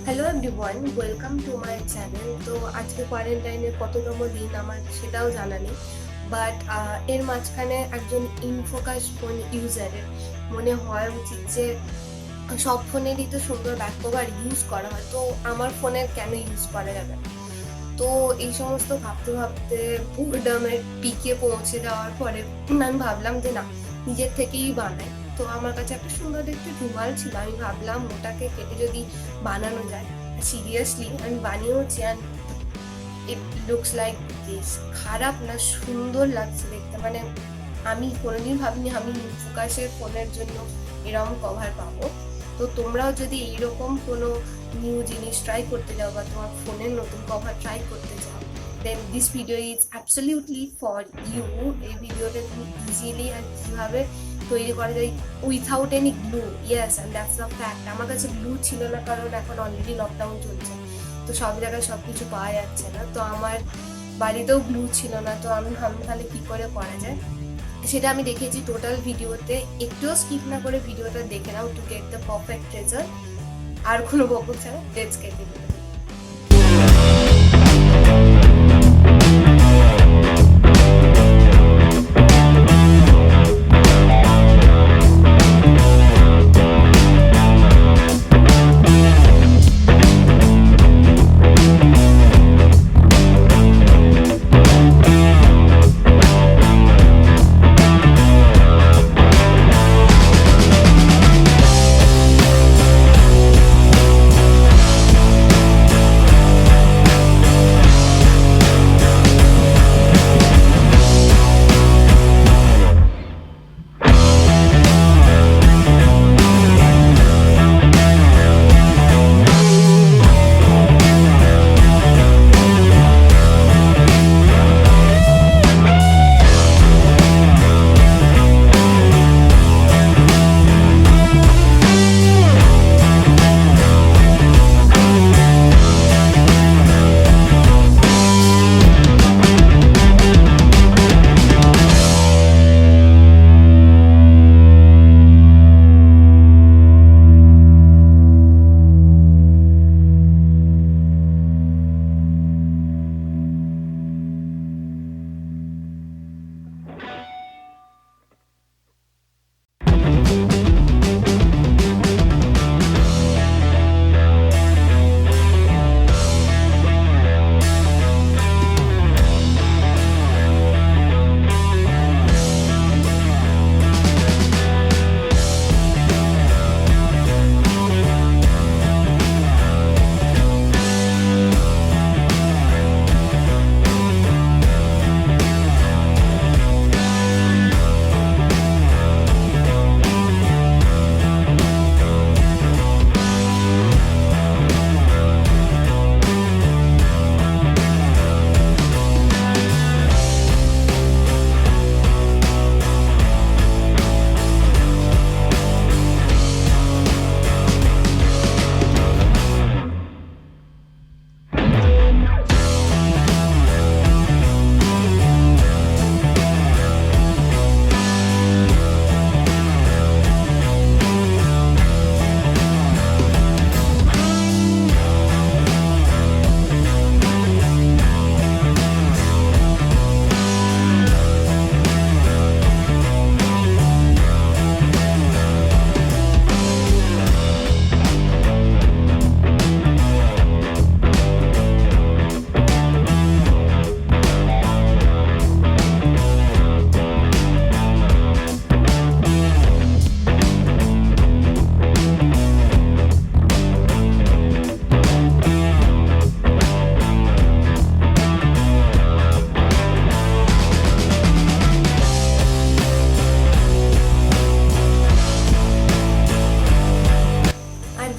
Hello everyone, welcome to my channel. তো আজকে কোয়ারেন্টাইনের কততম দিন আমার সেটাও জানা নেই, বাট এর মাঝখানে একজন ইনফোকাস ফোন ইউজারের মনে হওয়া উচিত যে সব ফোনেরই তো সুন্দর ব্যাক কভার ইউজ করা হয়, তো আমার ফোনের কেন ইউজ করা যাবে না? তো এই সমস্ত ভাবতে ভাবতে বোরডামের পিকে পৌঁছে যাওয়ার পরে আমি ভাবলাম যে না, নিজের থেকেই বানাই। তো আমার কাছে একটা সুন্দর একটি রুমাল ছিল, আমি ভাবলাম ওটাকে কেটে যদি বানানো যায়। সিরিয়াসলি আমি বানিয়েওছি, and it looks like this. খারাপ না, সুন্দর লাগছে দেখতে। মানে আমি কোনোদিন ভাবিনি আমি ফোকাসের ফোনের জন্য এরকম কভার পাবো। তো তোমরাও যদি এইরকম কোনো নিউ জিনিস ট্রাই করতে যাও বা তোমার ফোনের নতুন কভার ট্রাই করতে চাও, then this video is absolutely for you. এই ভিডিওটা তুমি ইজিলি আর কীভাবে তৈরি করা যায় without any glue. Yes, and that's the fact. আমার কাছে গ্লু ছিল না, কারণ এখন অলরেডি লকডাউন চলছে, তো সব জায়গায় সব কিছু পাওয়া যাচ্ছে না। তো আমার বাড়িতেও গ্লু ছিল না, তো আমি ভাবলাম তাহলে কী করে করা যায়। সেটা আমি দেখেছি টোটাল ভিডিওতে, একটুও স্কিপ না করে ভিডিওটা দেখে নাও to get the perfect result. আর কোনো বকবক ছাড়া লেটস গেট ইট।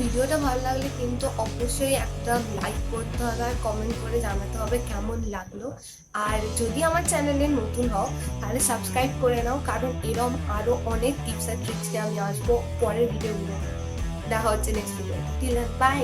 ভিডিওটা ভালো লাগলে কিন্তু অবশ্যই একটা লাইক করতে হবে আর কমেন্ট করে জানাতে হবে কেমন লাগলো। আর যদি আমার চ্যানেলে নতুন হও তাহলে সাবস্ক্রাইব করে নাও, কারণ এরম আরও অনেক টিপস আর ট্রিক্স নিয়ে আমি আসবো পরের ভিডিওগুলো। দেখা হচ্ছে next video. Till then, by.